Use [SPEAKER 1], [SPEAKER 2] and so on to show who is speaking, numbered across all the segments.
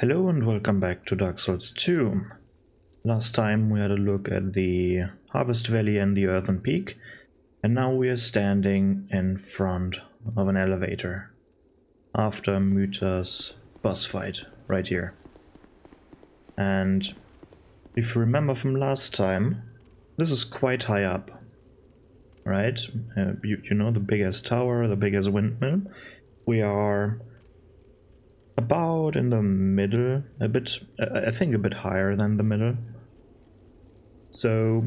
[SPEAKER 1] Hello and welcome back to Dark Souls 2. Last time we had a look at the Harvest Valley and the Earthen Peak, and now we are standing in front of an elevator after Mytha's boss fight right here. And if you remember from last time, this is quite high up, right? You know, the biggest tower, the biggest windmill. We are about in the middle, a bit, I think a bit higher than the middle. So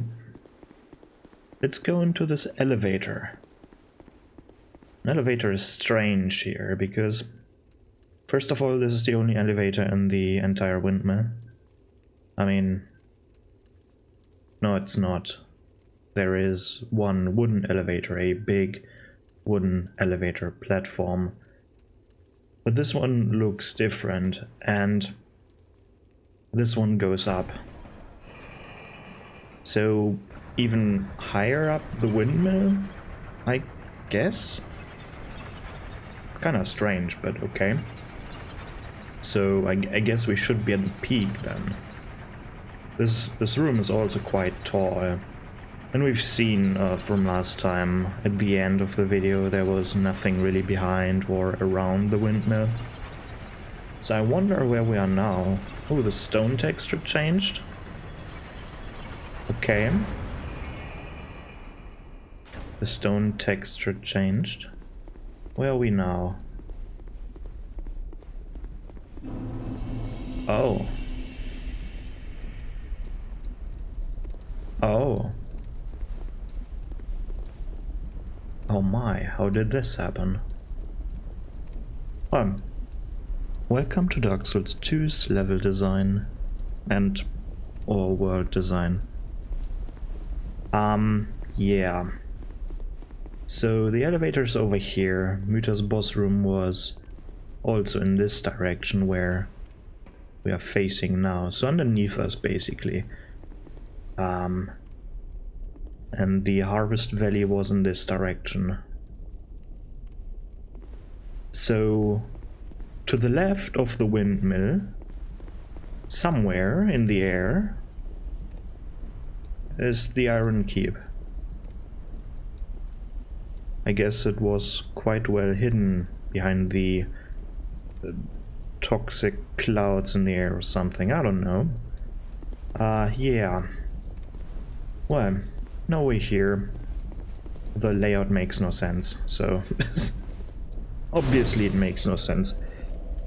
[SPEAKER 1] let's go into this elevator. An elevator is strange here because, first of all, this is the only elevator in the entire windmill. I mean, no, it's not. There is one wooden elevator, a big wooden elevator platform. But this one looks different, and this one goes up. So even higher up the windmill, I guess? Kinda strange, but okay. So I guess we should be at the peak then. This room is also quite tall. And we've seen from last time, at the end of the video, there was nothing really behind or around the windmill. So I wonder where we are now. Oh, the stone texture changed? Okay. The stone texture changed. Where are we now? Oh. Oh. Oh my, how did this happen? Welcome to Dark Souls 2's level design and or world design. Yeah. So the elevator's over here. Mytha's boss room was also in this direction where we are facing now. So underneath us, basically. And the Harvest Valley was in this direction. So, to the left of the windmill, somewhere in the air, is the Iron Keep. I guess it was quite well hidden behind the toxic clouds in the air or something, I don't know. Yeah. Well, now we're here. The layout makes no sense, so obviously it makes no sense.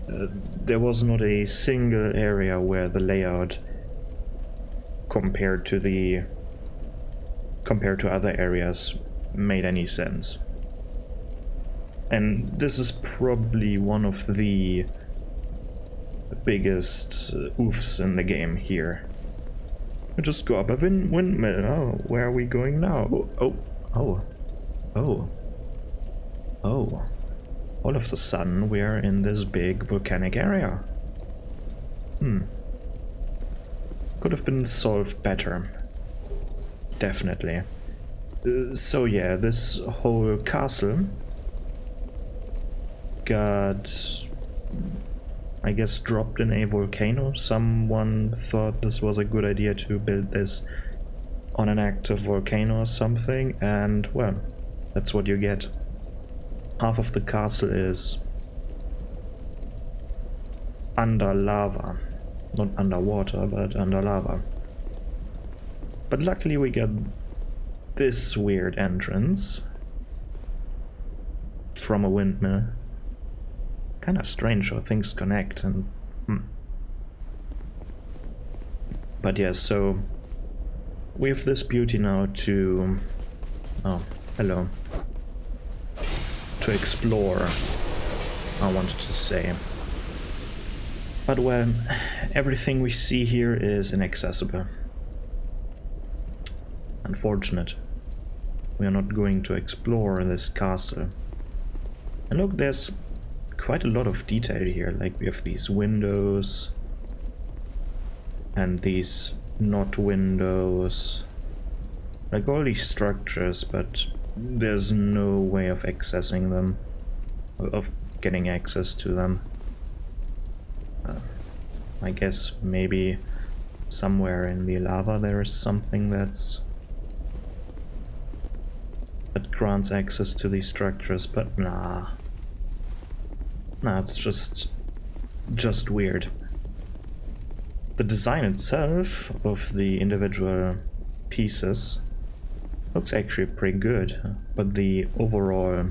[SPEAKER 1] There was not a single area where the layout compared to other areas made any sense. And this is probably one of the biggest oofs in the game here. We just go up a windmill. Oh, where are we going now? Oh. All of a sudden we're in this big volcanic area. Could have been solved better. Definitely. So yeah, this whole castle got, I guess, dropped in a volcano. Someone thought this was a good idea to build this on an active volcano or something, and well, that's what you get. Half of the castle is under lava. Not underwater, but under lava. But luckily we get this weird entrance from a windmill. Kinda strange how things connect and But yeah, so we have this beauty now to hello, to explore, I wanted to say. But well, everything we see here is inaccessible. Unfortunate. We are not going to explore this castle. And look, there's quite a lot of detail here, like we have these windows and these not windows, like all these structures, but there's no way of accessing them, of getting access to them. I guess maybe somewhere in the lava there is something that grants access to these structures, but nah. Nah, it's just weird. The design itself of the individual pieces looks actually pretty good, but the overall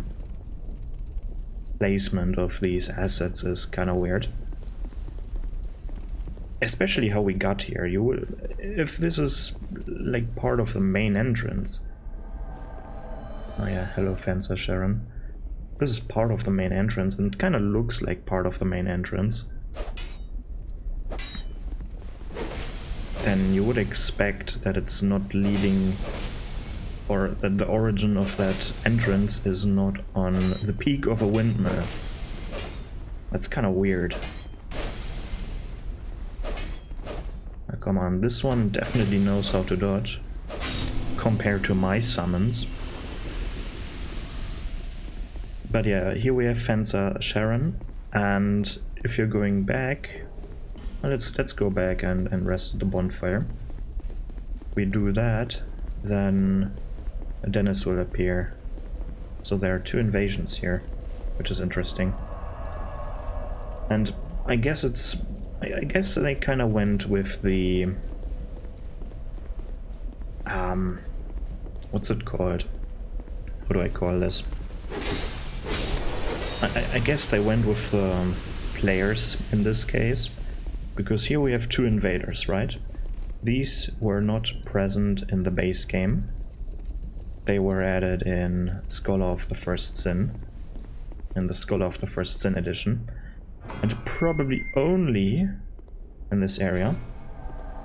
[SPEAKER 1] placement of these assets is kind of weird. Especially how we got here. You would, if this is like part of the main entrance. Oh yeah, hello Fencer Sharon. This is part of the main entrance and it kind of looks like part of the main entrance. Then you would expect that it's not leading, or that the origin of that entrance is not on the peak of a windmill. That's kind of weird. Oh, come on, this one definitely knows how to dodge compared to my summons. But yeah, here we have Fencer Sharon, and if you're going back, well, let's go back and rest at the bonfire. If we do that, then Dennis will appear. So there are 2 invasions here, which is interesting. And I guess I guess they kind of went with the what's it called? What do I call this? I guess they went with the players in this case, because here we have 2 invaders, right? These were not present in the base game. They were added in Scholar of the First Sin, in the Scholar of the First Sin edition, and probably only in this area,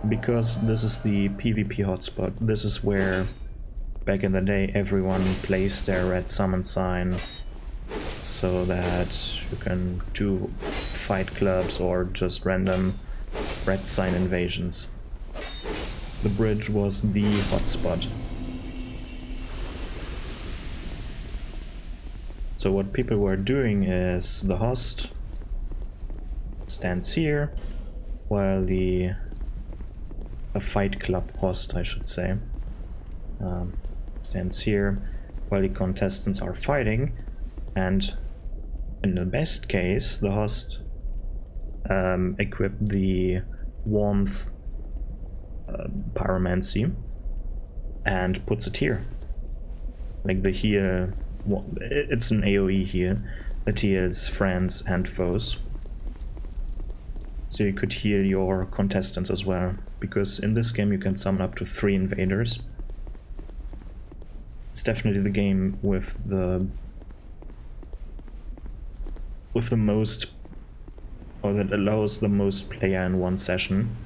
[SPEAKER 1] because this is the PvP hotspot. This is where, back in the day, everyone placed their red summon sign so that you can do fight clubs or just random red sign invasions. The bridge was the hotspot. So what people were doing is the host stands here, while the fight club host, I should say, stands here, while the contestants are fighting, and in the best case, the host equipped the warmth pyromancy and puts it here, like the heal. It's an AoE heal that heals friends and foes. So you could heal your contestants as well, because in this game you can summon up to 3 invaders. It's definitely the game with the most, or that allows the most player in one session.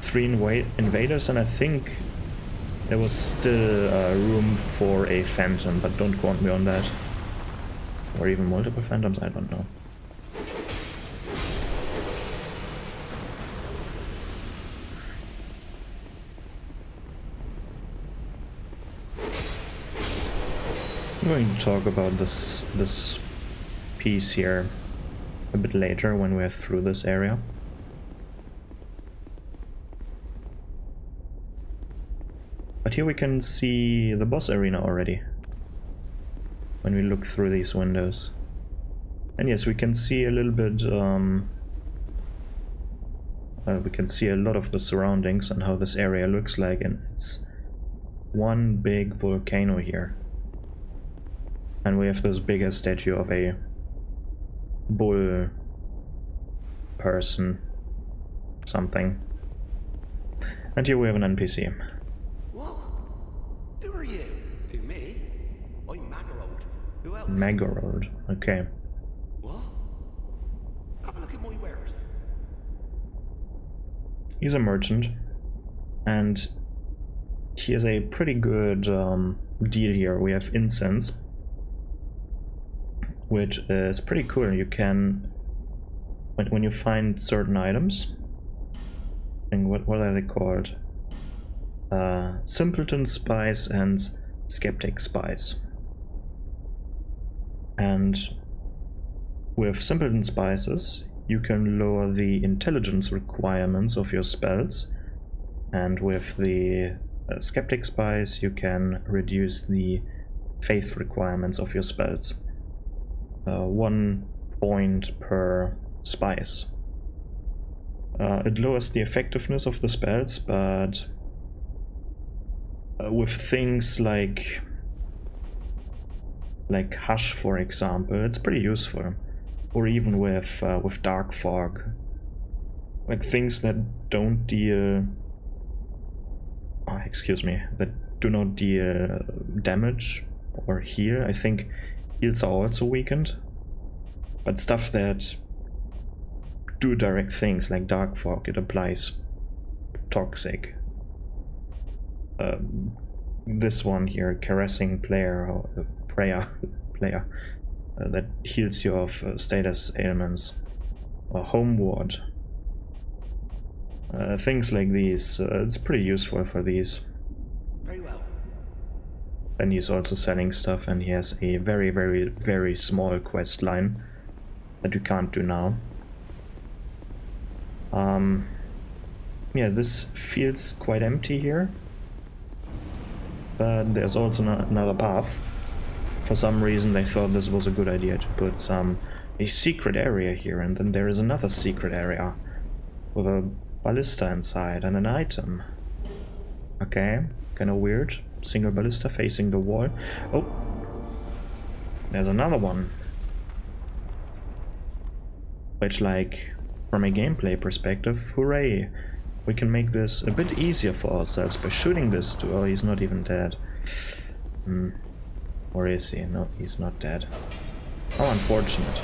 [SPEAKER 1] 3 invaders, and I think there was still room for a phantom, but don't quote me on that. Or even multiple phantoms, I don't know. I'm going to talk about this piece here a bit later when we're through this area. But here we can see the boss arena already when we look through these windows. And yes, we can see a little bit, we can see a lot of the surroundings and how this area looks like, and it's one big volcano here. And we have this bigger statue of a bull person, something. And here we have an NPC.
[SPEAKER 2] What? Who are you? Who, me? I'm Magarode. Who else?
[SPEAKER 1] Magarode, okay.
[SPEAKER 2] What? Have a look at my wares.
[SPEAKER 1] He's a merchant, and he has a pretty good deal here. We have incense, which is pretty cool. You can, when you find certain items, and what are they called? Simpleton Spice and Skeptic Spice. And with Simpleton Spices, you can lower the intelligence requirements of your spells, and with the Skeptic Spice you can reduce the faith requirements of your spells. 1 point per spice. It lowers the effectiveness of the spells, but with things like Hush, for example, it's pretty useful. Or even with Dark Fog, like things that don't deal, that do not deal damage or heal. I think heals are also weakened, but stuff that do direct things like Dark Fog, it applies Toxic. This one here, Caressing Prayer, that heals you of status ailments, or Homeward. Things like these, it's pretty useful for these.
[SPEAKER 2] Very well.
[SPEAKER 1] And he's also selling stuff, and he has a very, very, very small quest line that you can't do now. Yeah, this feels quite empty here, but there's also another path. For some reason they thought this was a good idea to put a secret area here, and then there is another secret area with a ballista inside and an item. Okay, kinda weird. Single ballista facing the wall. Oh, there's another one. Which, like, from a gameplay perspective, hooray! We can make this a bit easier for ourselves by shooting this to... Oh, he's not even dead. Or is he? No, he's not dead. How unfortunate.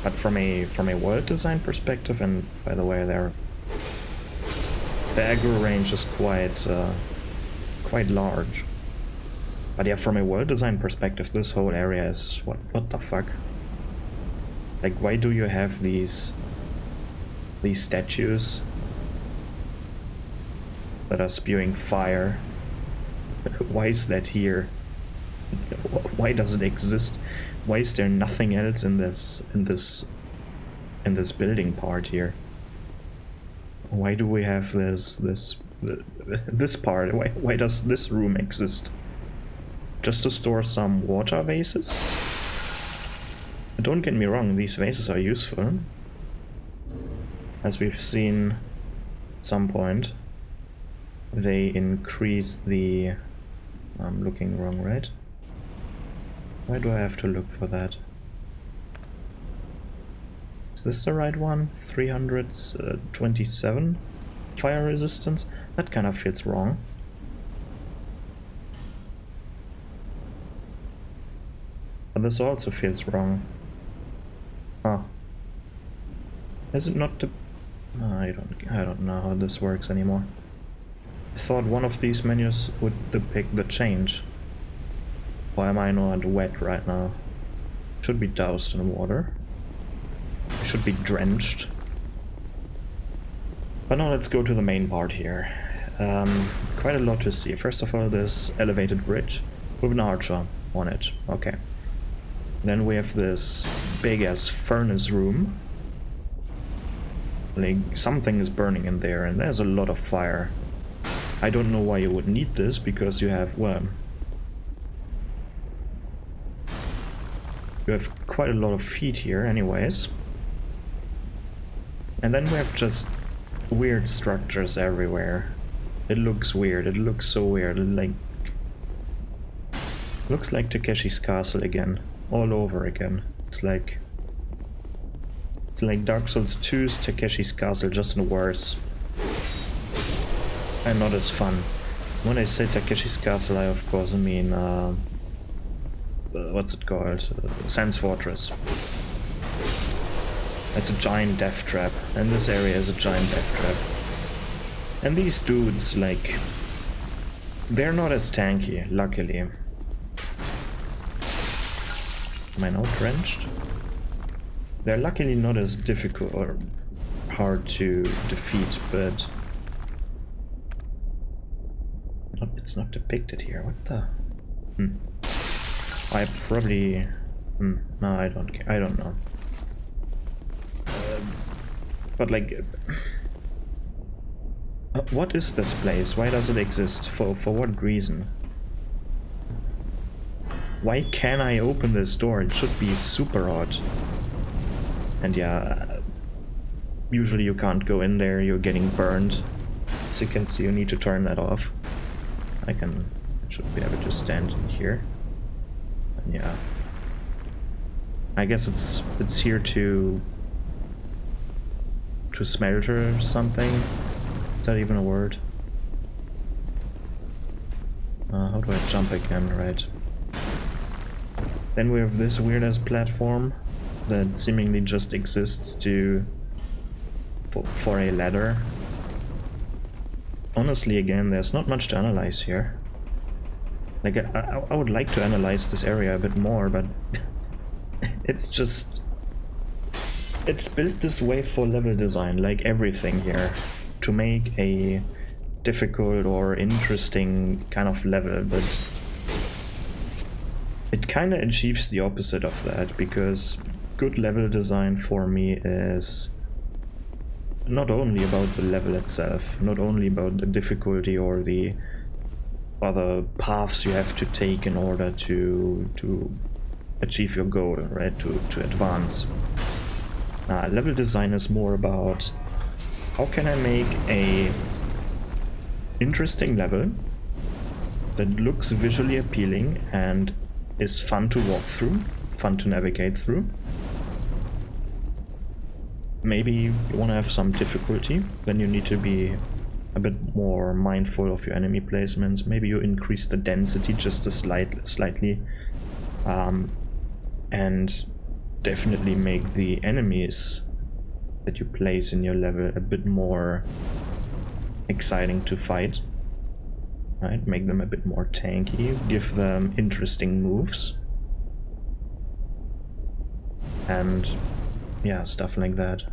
[SPEAKER 1] But from a world design perspective, and by the way, the aggro range is quite large. But yeah, from a world design perspective, this whole area is what the fuck? Like, why do you have these statues that are spewing fire? Why is that here? Why does it exist? Why is there nothing else in this building part here? Why do we have this part? Why does this room exist? Just to store some water vases? Don't get me wrong, these vases are useful, as we've seen at some point. They increase the... I'm looking wrong, right? Why do I have to look for that? Is this the right one? 327 fire resistance? That kind of feels wrong. But this also feels wrong. Huh. Is it not the... I don't know how this works anymore. I thought one of these menus would depict the change. Why am I not wet right now? Should be doused in water. Should be drenched. But now let's go to the main part here. Quite a lot to see. First of all, this elevated bridge with an archer on it. Okay. Then we have this big-ass furnace room. Like, something is burning in there, and there's a lot of fire. I don't know why you would need this, because you have, well... You have quite a lot of feet here, anyways. And then we have just weird structures everywhere. It looks weird, it looks so weird, like... Looks like Takeshi's Castle again. All over again. It's like Dark Souls 2's Takeshi's Castle, just in worse. And not as fun. When I say Takeshi's Castle, I of course mean what's it called? Sans Fortress. It's a giant death trap, and this area is a giant death trap. And these dudes, like, they're not as tanky, luckily. Am I now drenched? They're luckily not as difficult or hard to defeat, but... It's not depicted here, what the... I probably... No, I don't know. But like, what is this place? Why does it exist? For what reason? Why can I open this door? It should be super odd. And yeah, usually you can't go in there, you're getting burned. As you can see, you need to turn that off. I should be able to stand in here. And yeah. I guess it's here to smelter something. Is that even a word? How do I jump again? Right. Then we have this weird-ass platform that seemingly just exists for a ladder. Honestly, again, there's not much to analyze here. Like, I would like to analyze this area a bit more, but it's built this way for level design, like everything here, to make a difficult or interesting kind of level, but it kind of achieves the opposite of that, because good level design for me is not only about the level itself, not only about the difficulty or the other paths you have to take in order to achieve your goal, right, to advance. Level design is more about how can I make a interesting level that looks visually appealing and is fun to walk through, fun to navigate through. Maybe you want to have some difficulty, then you need to be a bit more mindful of your enemy placements. Maybe you increase the density just a slightly, and definitely make the enemies that you place in your level a bit more exciting to fight. Right, make them a bit more tanky, give them interesting moves, and yeah, stuff like that.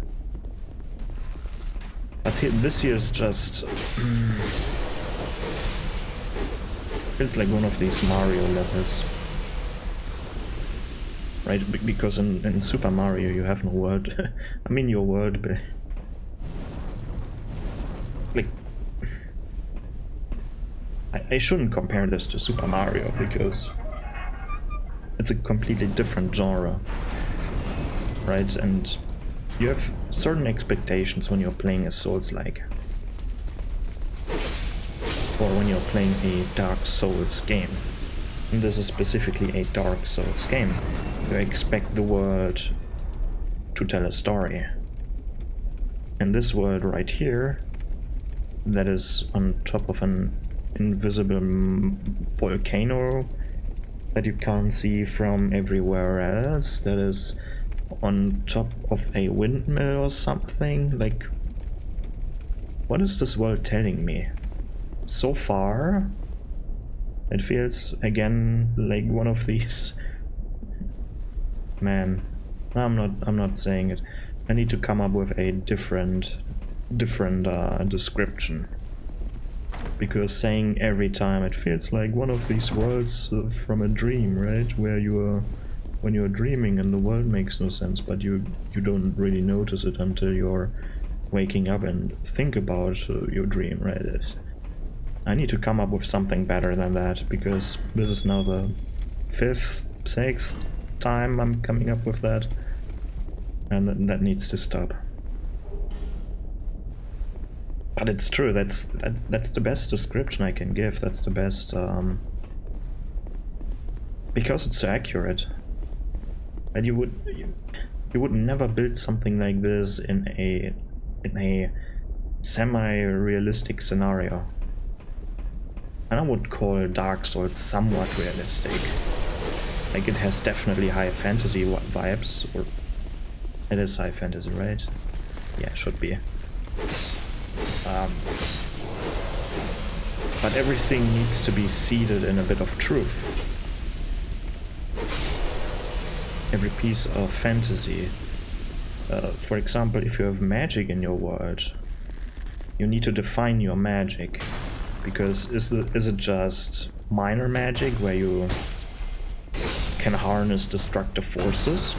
[SPEAKER 1] But this here is just feels like one of these Mario levels, right? Because in Super Mario you have no world. I mean your world, but like I shouldn't compare this to Super Mario because it's a completely different genre, right? And you have certain expectations when you're playing a Souls-like, or when you're playing a Dark Souls game. And this is specifically a Dark Souls game. You expect the world to tell a story. And this world right here, that is on top of an invisible volcano that you can't see from everywhere else, that is on top of a windmill or something. Like, what is this world telling me? So far it feels again like one of these, man, I'm not saying it. I need to come up with a different description, because saying every time it feels like one of these worlds from a dream, right? Where when you're dreaming and the world makes no sense, but you don't really notice it until you're waking up and think about your dream, right? I need to come up with something better than that, because this is now the 5th, 6th time I'm coming up with that, and that needs to stop. But it's true, that's the best description I can give. That's the best, because it's so accurate. And you would never build something like this in a semi-realistic scenario. And I would call Dark Souls somewhat realistic. Like, it has definitely high fantasy vibes, or it is high fantasy, right? Yeah, it should be. But everything needs to be seated in a bit of truth. Every piece of fantasy. For example, if you have magic in your world, you need to define your magic. Because is it just minor magic where you can harness destructive forces?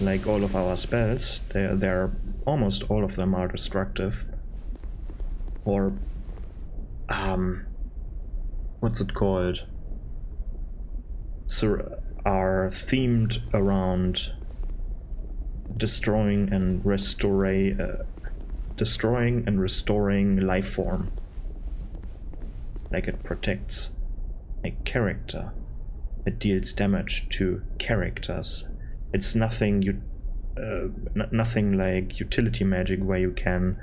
[SPEAKER 1] Like all of our spells, they're almost all of them are destructive. Or, what's it called? So are themed around destroying and restoring life form. Like it protects a character. It deals damage to characters. It's nothing nothing like utility magic where you can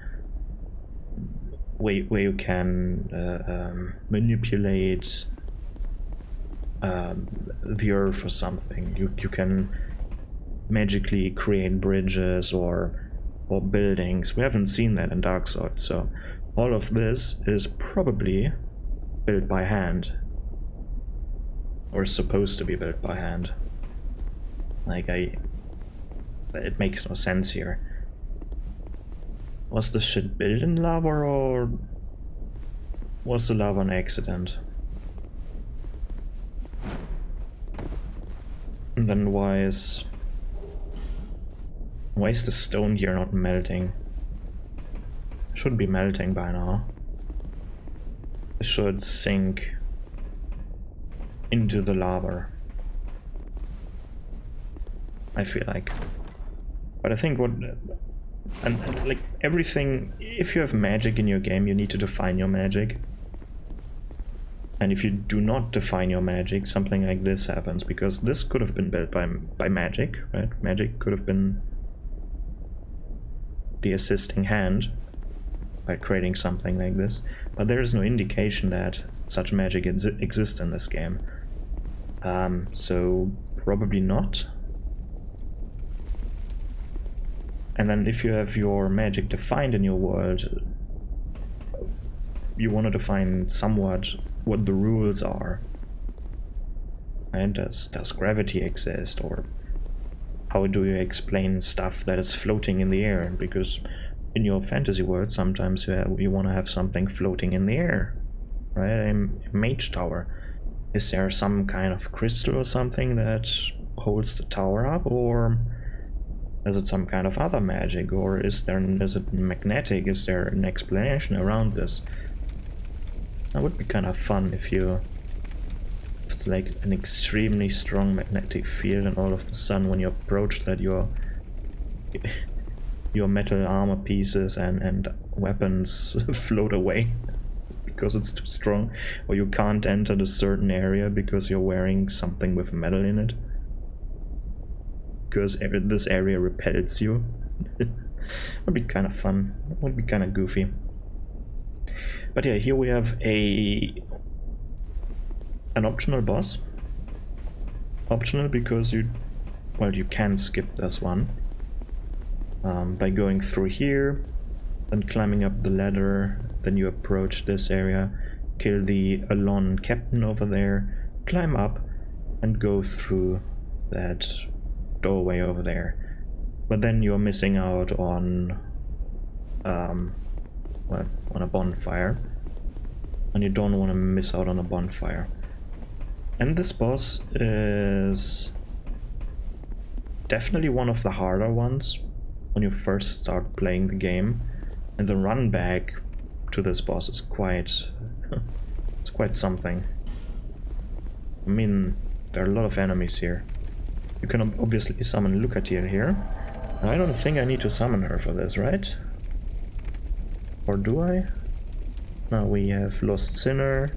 [SPEAKER 1] manipulate the earth or something. You can magically create bridges or buildings. We haven't seen that in Dark Souls, so all of this is probably built by hand. Or supposed to be built by hand. Like, it makes no sense here. Was this shit built in lava, or was the lava an accident? And then why is the stone here not melting? It should be melting by now. It should sink into the lava, I feel like. But I think and like everything, if you have magic in your game, you need to define your magic. And if you do not define your magic, something like this happens, because this could have been built by magic, right? Magic could have been the assisting hand by creating something like this, but there is no indication that such magic exists in this game. So probably not. And then if you have your magic defined in your world, you want to define somewhat what the rules are. And does gravity exist, or how do you explain stuff that is floating in the air? Because in your fantasy world, sometimes you want to have something floating in the air, right? A mage tower. Is there some kind of crystal or something that holds the tower up, or is it some kind of other magic, or is it magnetic? Is there an explanation around this? That would be kind of fun if it's like an extremely strong magnetic field, and all of a sudden when you approach that, your metal armor pieces and weapons float away because it's too strong, or you can't enter the certain area because you're wearing something with metal in it, because this area repels you. Would be kind of fun. Would be kind of goofy. But yeah, here we have an optional boss. Optional because you can skip this one by going through here, then climbing up the ladder, then you approach this area, kill the Alon captain over there, climb up, and go through that doorway over there. But then you're missing out on on a bonfire, and you don't want to miss out on a bonfire. And this boss is definitely one of the harder ones when you first start playing the game, and the run back to this boss is quite it's quite something. I mean, there are a lot of enemies here. You can obviously summon Lucatier here. I don't think I need to summon her for this, right? Or do I? Now we have Lost Sinner,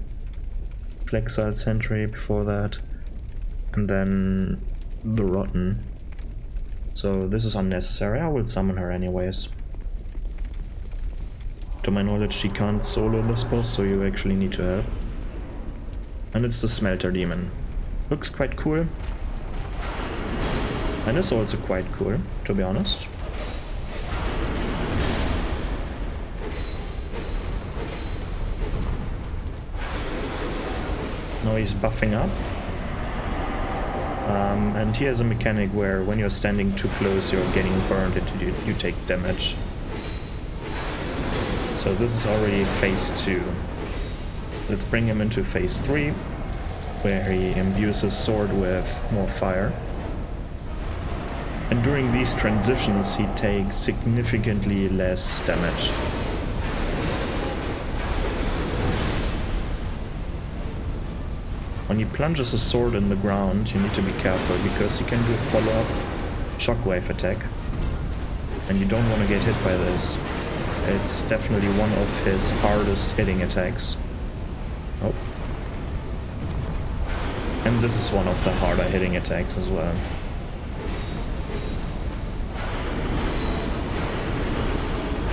[SPEAKER 1] Flexile Sentry before that, and then the Rotten. So this is unnecessary. I will summon her anyways. To my knowledge, she can't solo this boss, so you actually need to help. And it's the Smelter Demon. Looks quite cool. And is also quite cool, to be honest. Now he's buffing up. And he has a mechanic where when you're standing too close, you're getting burned and you take damage. So this is already phase 2. Let's bring him into phase 3, where he imbues his sword with more fire. And during these transitions he takes significantly less damage. When he plunges a sword in the ground, you need to be careful because he can do a follow-up shockwave attack. And you don't want to get hit by this. It's definitely one of his hardest hitting attacks. Oh. And this is one of the harder hitting attacks as well.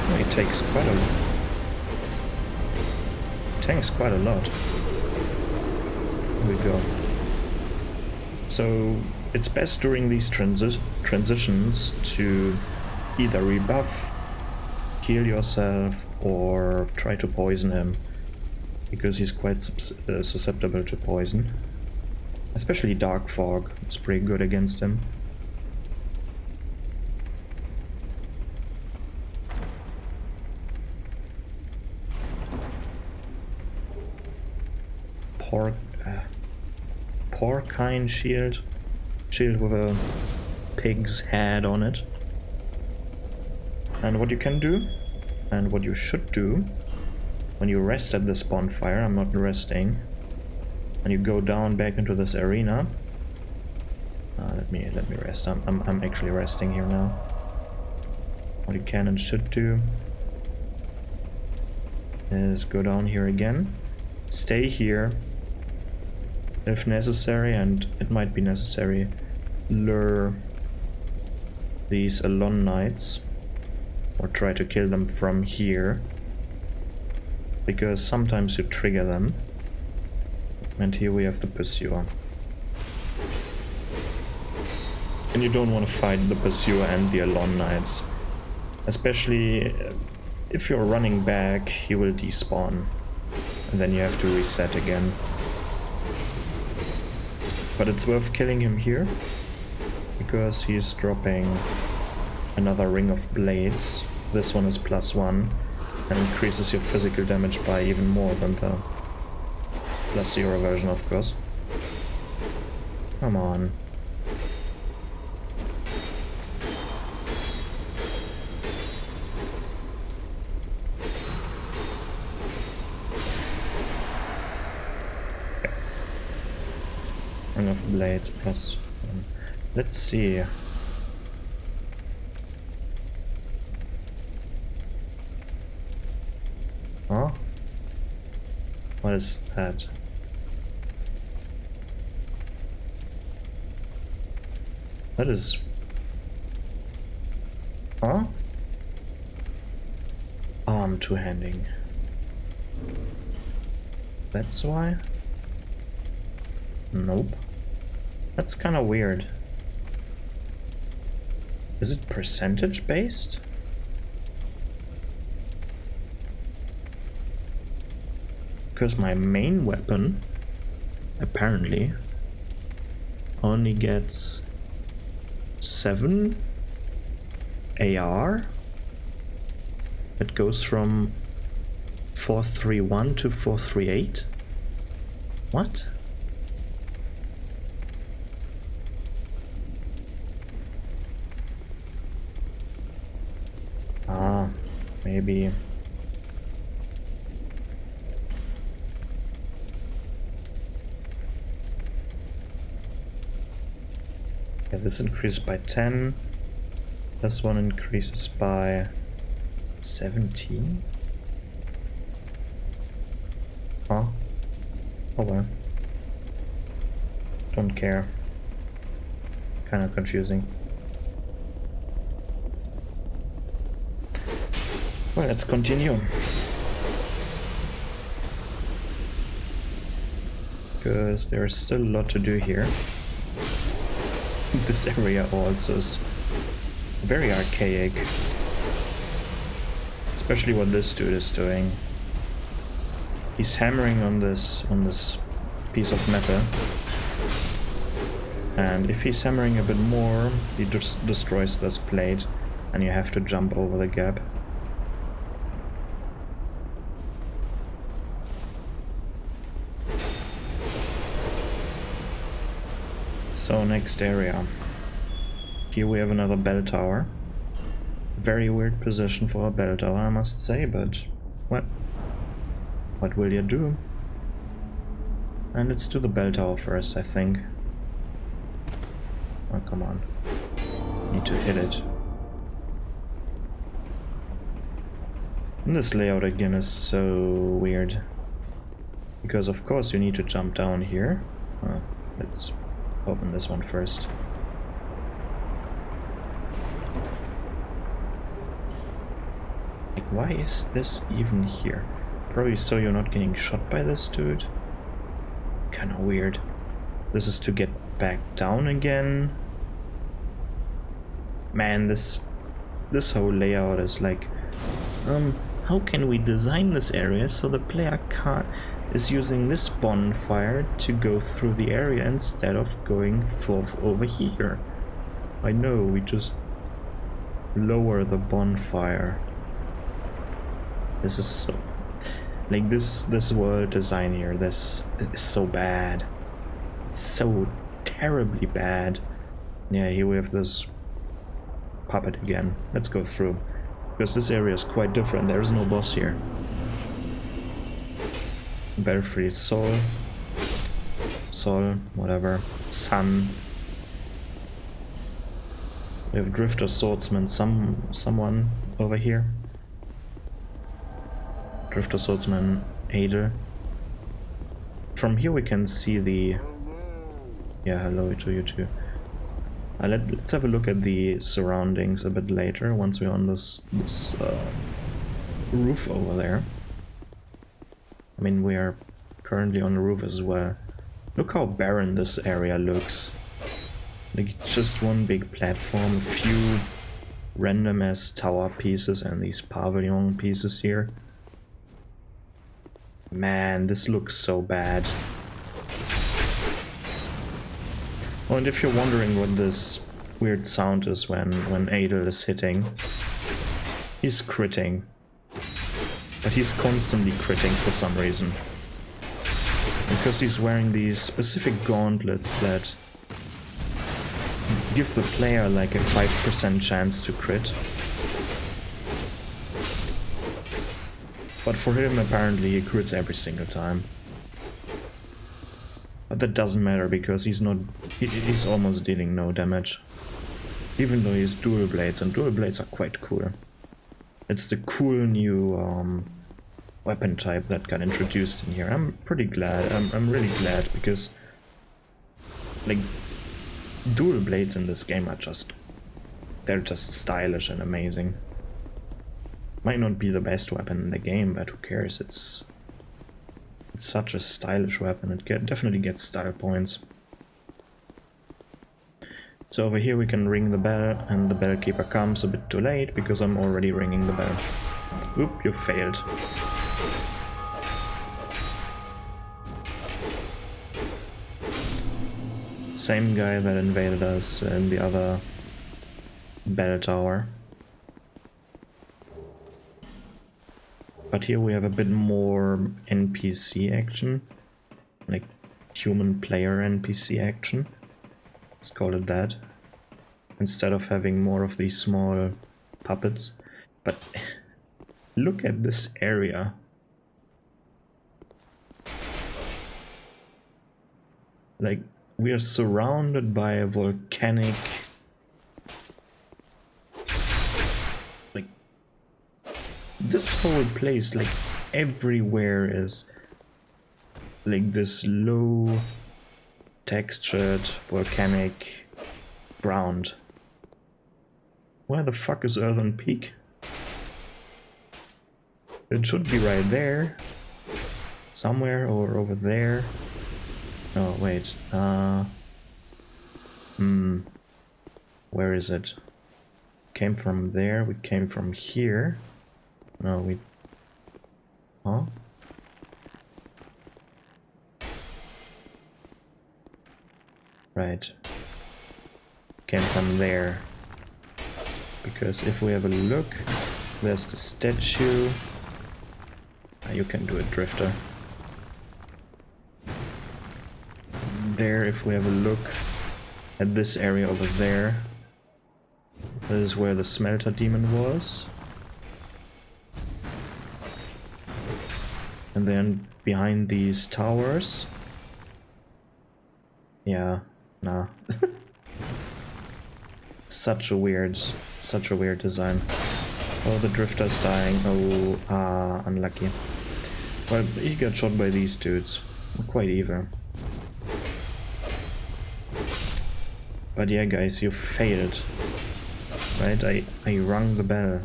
[SPEAKER 1] Oh, he takes quite a... tanks quite a lot. Here we go. So it's best during these transitions to either rebuff, heal yourself, or try to poison him, because he's quite susceptible to poison. Especially Dark Fog is pretty good against him. Porcine shield. Shield with a pig's head on it. And what you can do, and what you should do, when you rest at this bonfire, I'm not resting, and you go down back into this arena. Let me rest. I'm actually resting here now. What you can and should do is go down here again, stay here. If necessary, and it might be necessary, lure these Alon Knights, or try to kill them from here, because sometimes you trigger them. And here we have the Pursuer. And you don't want to fight the Pursuer and the Alon Knights. Especially if you're running back, he will despawn. And then you have to reset again. But it's worth killing him here, because he's dropping another Ring of Blades. This one is +1 and increases your physical damage by even more than the +0 version, of course. Come on. Ring of Blades +1. Let's see. Huh? What is that? That is... Huh? Arm two-handing. That's why? Nope. That's kind of weird. Is it percentage based? Because my main weapon apparently only gets 7 AR. It goes from 431 to 438. What? Maybe. Yeah, this increased by 10. This one increases by 17. Huh? Oh well. Don't care. Kind of confusing. Well, let's continue. Because there's still a lot to do here. This area also is very archaic. Especially what this dude is doing. He's hammering on this piece of metal. And if he's hammering a bit more, he just destroys this plate and you have to jump over the gap. So next area. Here we have another bell tower. Very weird position for a bell tower, I must say, but what will you do? And let's do the bell tower first, I think. Oh, come on. Need to hit it. And this layout again is so weird. Because of course you need to jump down here. Let's open this one first. Like, why is this even here? Probably so you're not getting shot by this dude. Kinda weird. This is to get back down again. Man, this whole layout is like, how can we design this area so the player is using this bonfire to go through the area instead of going forth over here? I know, we just lower the bonfire. This is so... like, this world design here, this is so bad. It's so terribly bad. Yeah, here we have this puppet again. Let's go through. Because this area is quite different, there is no boss here. Belfry, Sol, whatever. Sun. We have Drifter, Swordsman, someone over here. Drifter, Swordsman, Adel. From here we can see the... yeah, hello to you too. Let's have a look at the surroundings a bit later, once we're on this roof over there. I mean, we are currently on the roof as well. Look how barren this area looks. Like, it's just one big platform, a few random ass tower pieces and these pavilion pieces here. Man, this looks so bad. Oh, and if you're wondering what this weird sound is when Adel is hitting, he's critting. But he's constantly critting for some reason. Because he's wearing these specific gauntlets that give the player like a 5% chance to crit. But for him, apparently, he crits every single time. But that doesn't matter because he's almost dealing no damage. Even though he's dual blades, and dual blades are quite cool. It's the cool new weapon type that got introduced in here. I'm pretty glad. I'm really glad because, like, dual blades in this game are they're just stylish and amazing. Might not be the best weapon in the game, but who cares? It's such a stylish weapon. It definitely gets style points. So over here we can ring the bell, and the bellkeeper comes a bit too late because I'm already ringing the bell. Oop, you failed. Same guy that invaded us in the other bell tower. But here we have a bit more NPC action, like human player NPC action, let's call it that, instead of having more of these small puppets. But look at this area. Like, we are surrounded by a volcanic... like, this whole place, like, everywhere is like this low textured volcanic ground. Where the fuck is Earthen Peak? It should be right there. Somewhere, or over there. Oh, wait. Where is it? Came from there, we came from here. No, we... Huh? Right. Came from there. Because if we have a look, there's the statue. You can do a drifter. There, if we have a look at this area over there, This is where the smelter demon was. And then behind these towers. Yeah, nah. Such a weird design. Oh, the drifter's dying. Oh, unlucky. Well, he got shot by these dudes. Quite evil. But yeah, guys, you failed. Right? I rung the bell.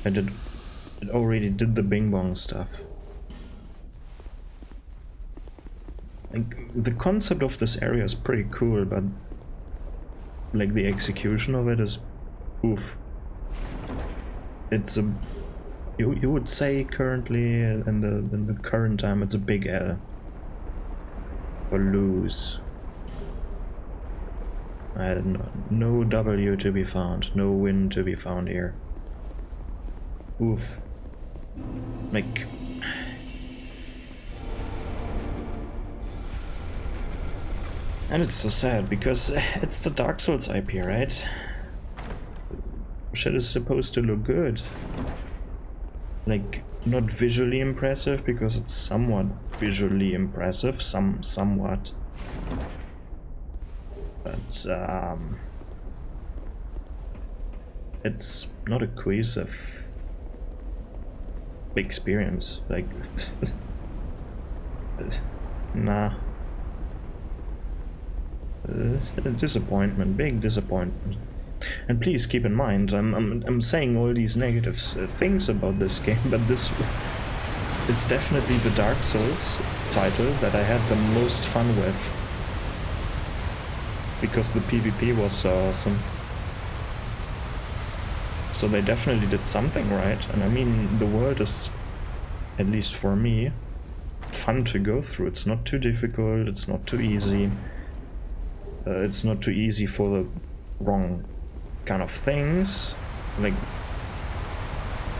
[SPEAKER 1] It already did the bing bong stuff. Like, the concept of this area is pretty cool, but like the execution of it is oof. It's a you would say currently in the current time it's a big L for lose. I don't know. No W to be found, no win to be found here. Oof. Like, and it's so sad because it's the Dark Souls IP, right? Shit is supposed to look good. Like, not visually impressive because it's somewhat visually impressive, somewhat. But it's not a cohesive experience. Like, nah. A disappointment, big disappointment. And please keep in mind, I'm saying all these negative things about this game, but this is definitely the Dark Souls title that I had the most fun with. Because the PvP was so awesome. So they definitely did something right. And I mean, the world is, at least for me, fun to go through. It's not too difficult, it's not too easy. It's not too easy for the wrong kind of things, like,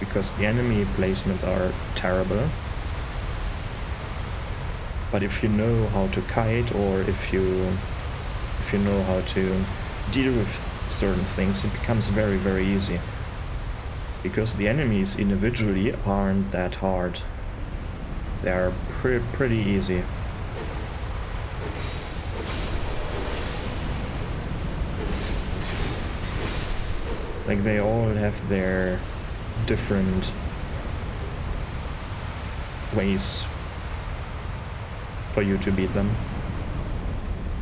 [SPEAKER 1] because the enemy placements are terrible. But if you know how to kite, or if you know how to deal with certain things, it becomes very, very easy. Because the enemies individually aren't that hard. They are pretty easy. Like, they all have their different ways for you to beat them.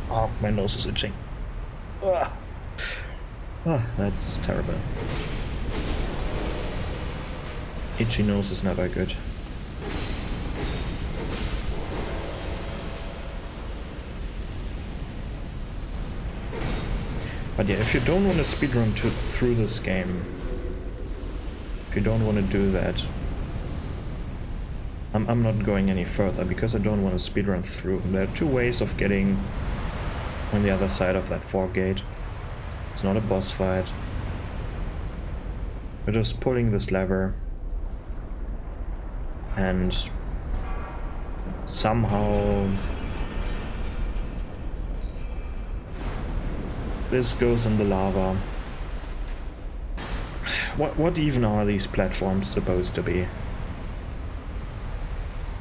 [SPEAKER 1] Oh, my nose is itching. Ah, that's terrible. Itchy nose is never good. But yeah, if you don't want to speedrun through this game, if you don't want to do that, I'm not going any further because I don't want to speedrun through. There are two ways of getting on the other side of that fog gate. It's not a boss fight. We're just pulling this lever and somehow this goes in the lava. What even are these platforms supposed to be?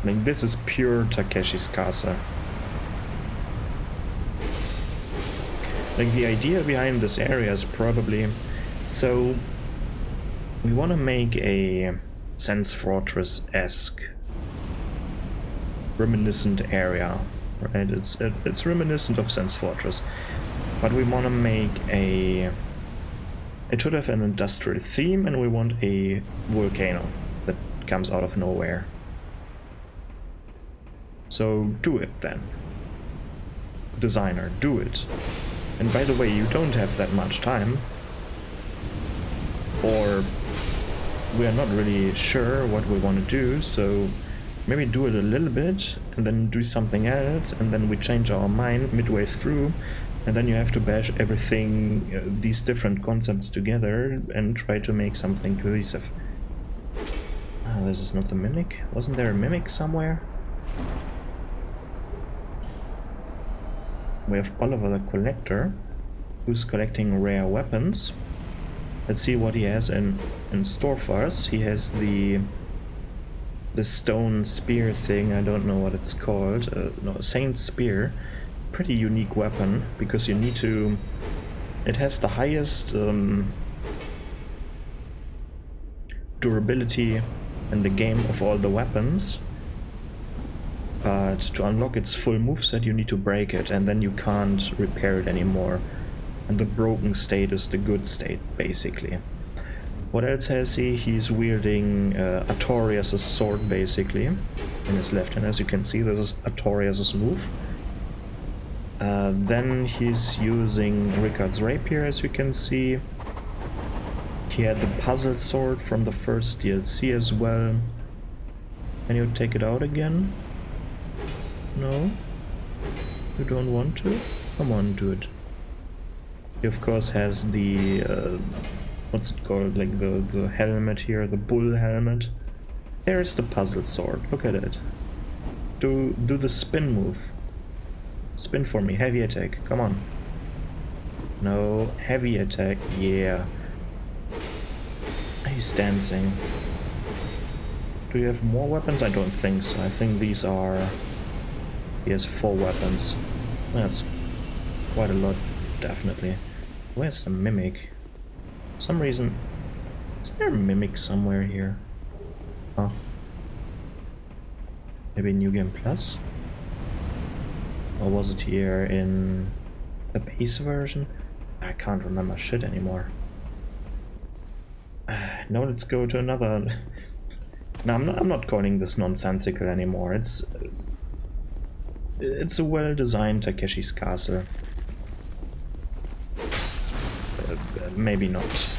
[SPEAKER 1] I mean, this is pure Takeshi's Castle. Like, the idea behind this area is probably, so we want to make a Sense Fortress-esque reminiscent area, right? It's reminiscent of Sense Fortress, but we want to make it should have an industrial theme, and we want a volcano that comes out of nowhere. So do it then. Designer, do it. And by the way, you don't have that much time, or we are not really sure what we want to do, so maybe do it a little bit and then do something else, and then we change our mind midway through, and then you have to bash everything, these different concepts together and try to make something cohesive. This is not the mimic. Wasn't there a mimic somewhere? We have Oliver the Collector. who's collecting rare weapons. Let's see what he has in store for us. He has the stone spear thing. I don't know what it's called. No, Saint Spear. Pretty unique weapon, because you need to... It has the highest durability in the game of all the weapons. But to unlock its full moveset you need to break it, and then you can't repair it anymore. And the broken state is the good state, basically. What else has he? He's wielding Artorias' sword, basically, in his left hand. As you can see, this is Artorias' move. Then he's using Ricard's rapier, as you can see. He had the puzzle sword from the first DLC as well. Can you take it out again? No? You don't want to? Come on, do it. He of course has the, what's it called, like the helmet here, the bull helmet. There's the puzzle sword, look at it. Do the spin move. Spin for me, heavy attack, come on. No, heavy attack, yeah. He's dancing. Do you have more weapons? I don't think so. I think these are... He has 4 weapons. That's quite a lot, definitely. Where's the Mimic? For some reason... Is there a Mimic somewhere here? Oh. Maybe New Game Plus? Or was it here in the base version? I can't remember shit anymore. Now let's go to another... No, I'm not calling this nonsensical anymore. It's a well-designed Takeshi's Castle. Maybe not.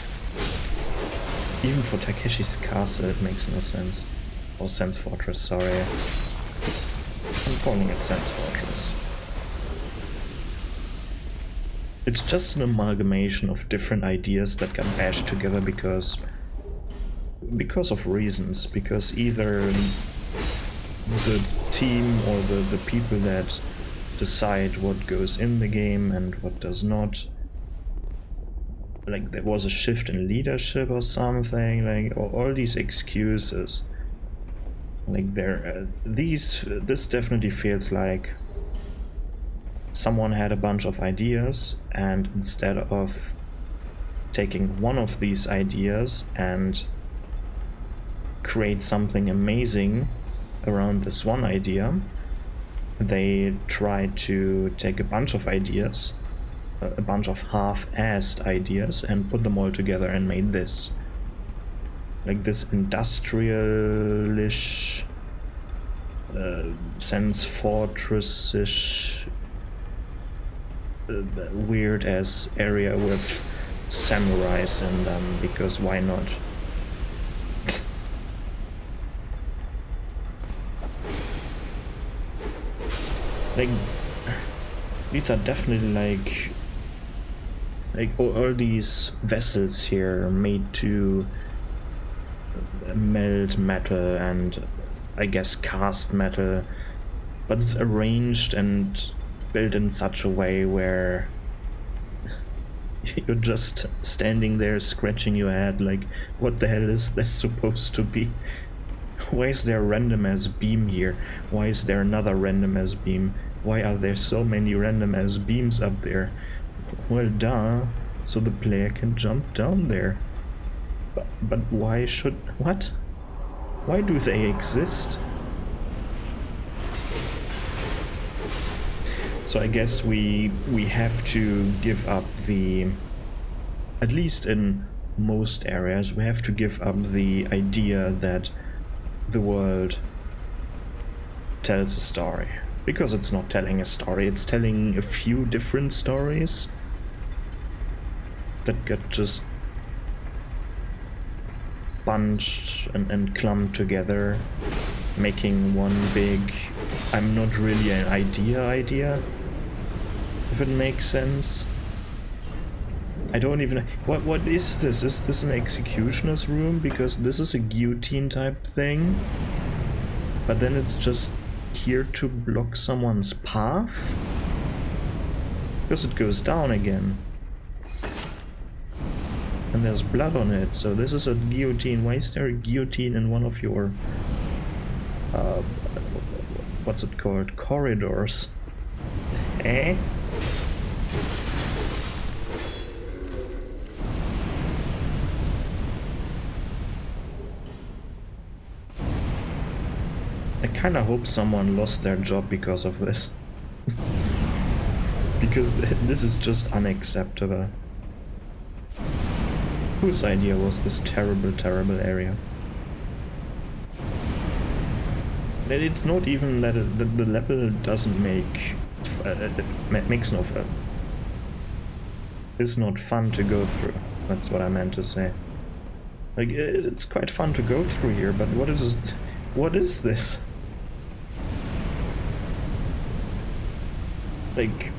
[SPEAKER 1] Even for Takeshi's Castle it makes no sense. Or Sense Fortress, sorry. I'm calling it Sense Fortress. It's just an amalgamation of different ideas that got bashed together because of reasons. Because either the team or the people that decide what goes in the game and what does not, like there was a shift in leadership or something, like all these excuses, like this definitely feels like someone had a bunch of ideas, and instead of taking one of these ideas and create something amazing around this one idea, they tried to take a bunch of ideas, a bunch of half-assed ideas, and put them all together and made this. Like this industrial-ish, Sense Fortress-ish, weird-ass area with samurais in them, because why not? Like, these are definitely like all these vessels here made to melt metal and I guess cast metal, but it's arranged and built in such a way where you're just standing there scratching your head like, what the hell is this supposed to be? Why is there a random ass beam here? Why is there another random ass beam? Why are there so many random ass beams up there? Well, duh, so the player can jump down there. But why should... what? Why do they exist? So I guess we have to give up the... at least in most areas, we have to give up the idea that the world tells a story. Because it's not telling a story, it's telling a few different stories that get just bunched and clumped together, making one big, I'm not really an idea, if it makes sense. I don't even... What is this? Is this an executioner's room? Because this is a guillotine type thing, but then it's just here to block someone's path? Because it goes down again. and there's blood on it. So this is a guillotine. Why is there a guillotine in one of your what's it called? Corridors? Eh? I kind of hope someone lost their job because of this. Because this is just unacceptable. Whose idea was this terrible, terrible area? And it's not even that the level doesn't makes no fun. It's not fun to go through. That's what I meant to say. Like, it's quite fun to go through here, but what is this? Like,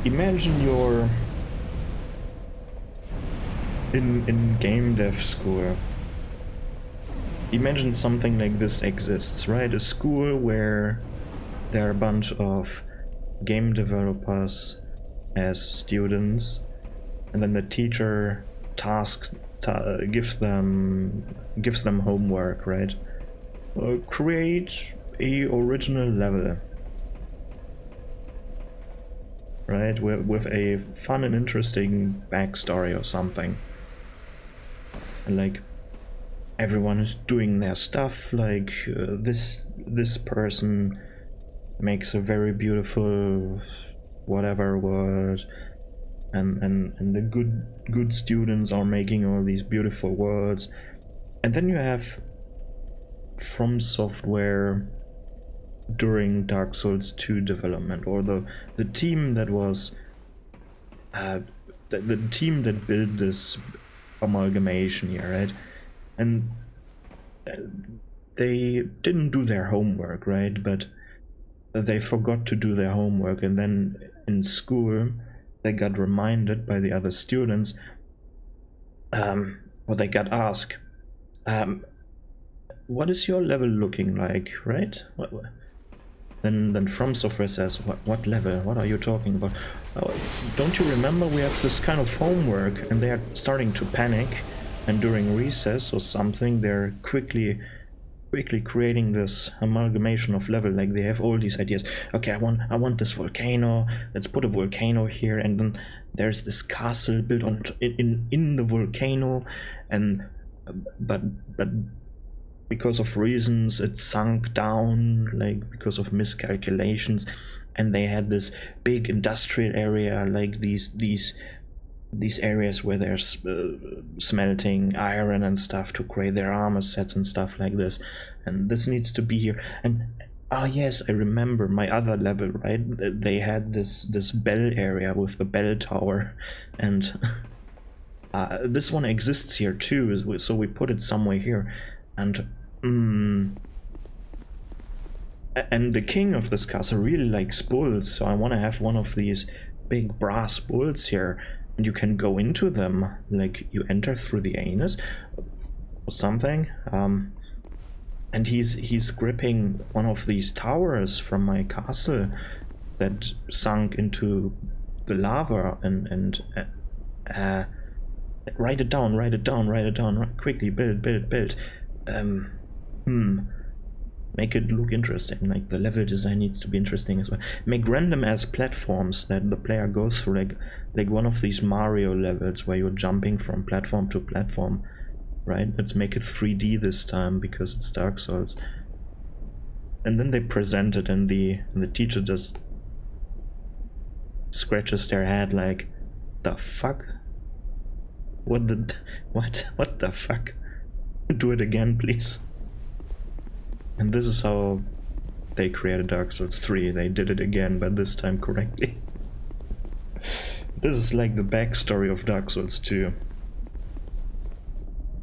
[SPEAKER 1] imagine you're in game dev school. Imagine something like this exists, right? A school where there are a bunch of game developers as students, and then the teacher gives them homework, right? Create a original level, right? With a fun and interesting backstory or something. And like, everyone is doing their stuff, like this person makes a very beautiful whatever world, and the good students are making all these beautiful worlds. And then you have From Software during Dark Souls 2 development, or the team that was the team that built this amalgamation here, right? And they didn't do their homework, right? But they forgot to do their homework, and then in school they got reminded by the other students, or they got asked, what is your level looking like, right? Then From Software says, what level? What are you talking about? Oh, don't you remember we have this kind of homework? And they are starting to panic, and during recess or something they're quickly creating this amalgamation of level. Like, they have all these ideas. Okay, I want this volcano, let's put a volcano here, and then there's this castle built on in the volcano, and but because of reasons it sunk down, like because of miscalculations, and they had this big industrial area, like these areas where they're smelting iron and stuff to create their armor sets and stuff like this, and this needs to be here. And yes, I remember my other level, right? They had this bell area with the bell tower, and this one exists here too, so we put it somewhere here. And the king of this castle really likes bulls, so I want to have one of these big brass bulls here, and you can go into them, like you enter through the anus or something. And he's gripping one of these towers from my castle that sunk into the lava, and write it down quickly, build. Make it look interesting, like the level design needs to be interesting as well. Make random ass platforms that the player goes through, like one of these Mario levels where you're jumping from platform to platform, right? Let's make it 3D this time because it's Dark Souls. And then they present it, and the teacher just scratches their head like, the fuck? What the fuck? Do it again, please. And this is how they created Dark Souls 3. They did it again, but this time correctly. This is like the backstory of Dark Souls 2.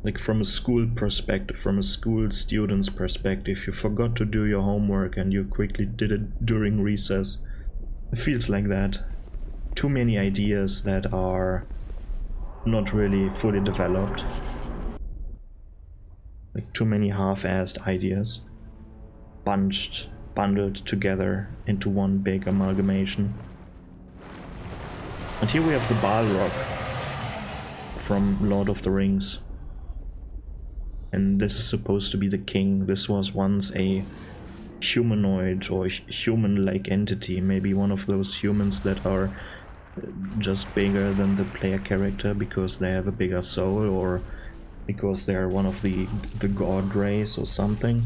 [SPEAKER 1] Like, from a school perspective, from a school student's perspective, you forgot to do your homework and you quickly did it during recess. It feels like that. Too many ideas that are not really fully developed. Like, too many half-assed ideas. Bundled together into one big amalgamation. And here we have the Balrog from Lord of the Rings. And this is supposed to be the king. This was once a humanoid or human-like entity, maybe one of those humans that are just bigger than the player character because they have a bigger soul, or because they're one of the god race or something.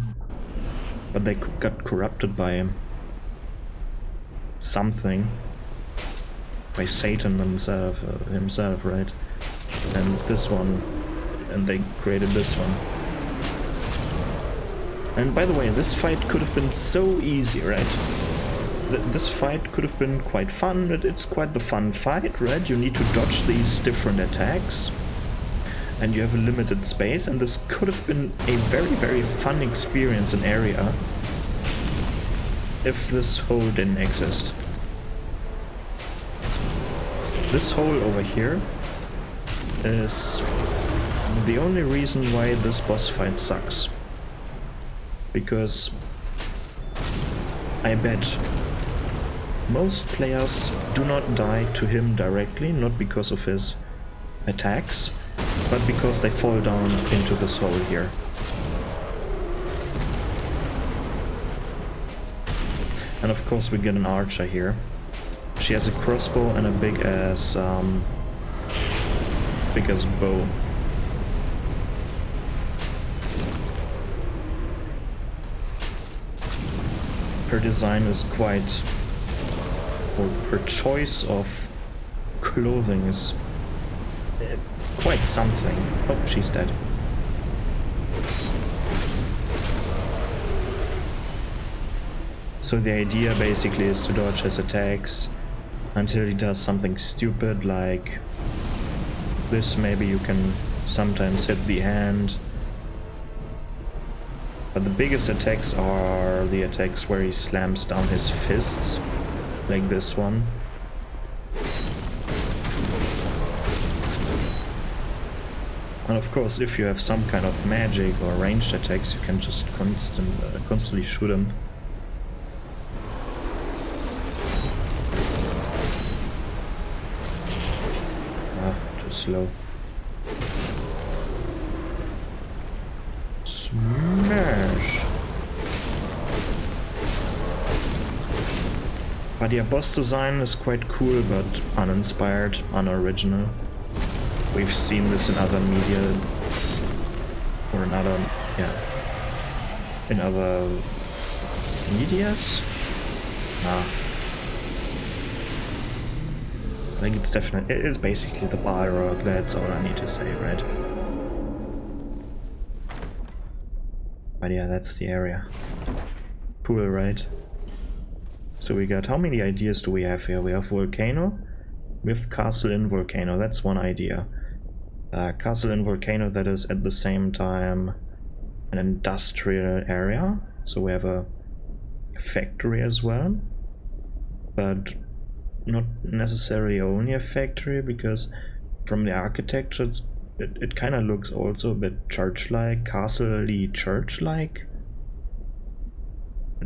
[SPEAKER 1] But they got corrupted by something, by Satan himself, right? And this one, and they created this one. And by the way, this fight could have been so easy, right? This fight could have been quite fun. It's quite the fun fight, right? You need to dodge these different attacks, and you have a limited space, and this could have been a very, very fun experience and area if this hole didn't exist. This hole over here is the only reason why this boss fight sucks. Because I bet most players do not die to him directly, not because of his attacks, but because they fall down into this hole here. And of course we get an archer here. She has a crossbow and a big ass bow. Her design is quite, or her choice of clothing is quite something. Oh, she's dead. So the idea basically is to dodge his attacks until he does something stupid like this. Maybe you can sometimes hit the hand. But the biggest attacks are the attacks where he slams down his fists, like this one. And of course, if you have some kind of magic or ranged attacks, you can just constantly shoot him. Too slow. Smash! But yeah, boss design is quite cool, but uninspired, unoriginal. We've seen this in other media, or in other medias? I think it's definitely, it is basically the Balrog, that's all I need to say, right? But yeah, that's the area. Cool, right? So we got, how many ideas do we have here? We have Volcano, we have Castle in Volcano, that's one idea. Castle in Volcano, that is at the same time an industrial area, so we have a factory as well, but not necessarily only a factory, because from the architecture it kind of looks also a bit church-like, castle-y church-like,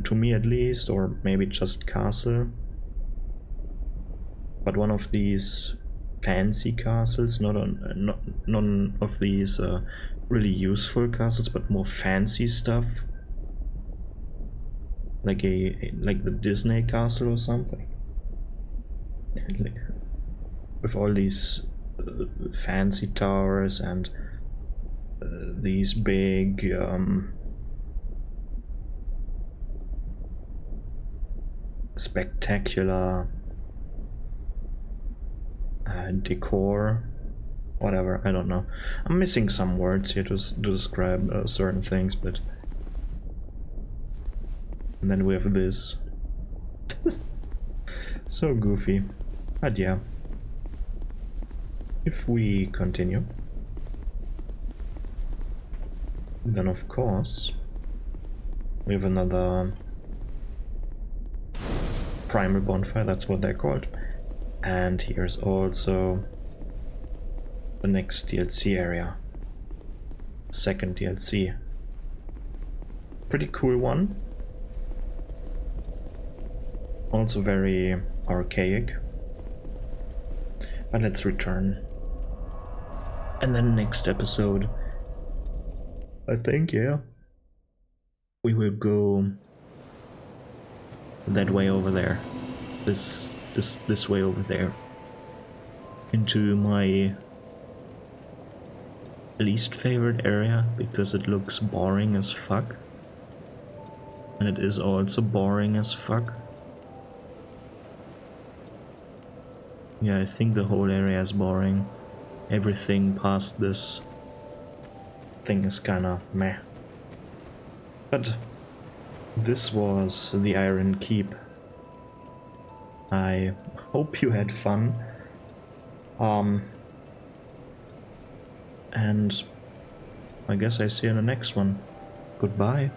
[SPEAKER 1] to me at least, or maybe just castle. But one of these fancy castles, none of these really useful castles, but more fancy stuff, like the Disney castle or something, with all these fancy towers and these big spectacular decor, whatever, I don't know. I'm missing some words here to describe certain things, but... And then we have this. So goofy. But yeah. If we continue, then of course we have another primal bonfire, that's what they're called. And here's also the next DLC area. Second DLC. Pretty cool one. Also very archaic. But let's return. And then next episode, I think, yeah, we will go that way over there. This way over there. Into my least favorite area, because it looks boring as fuck. And it is also boring as fuck. Yeah, I think the whole area is boring. Everything past this thing is kinda meh. But this was the Iron Keep. I hope you had fun. And I guess I see you in the next one. Goodbye.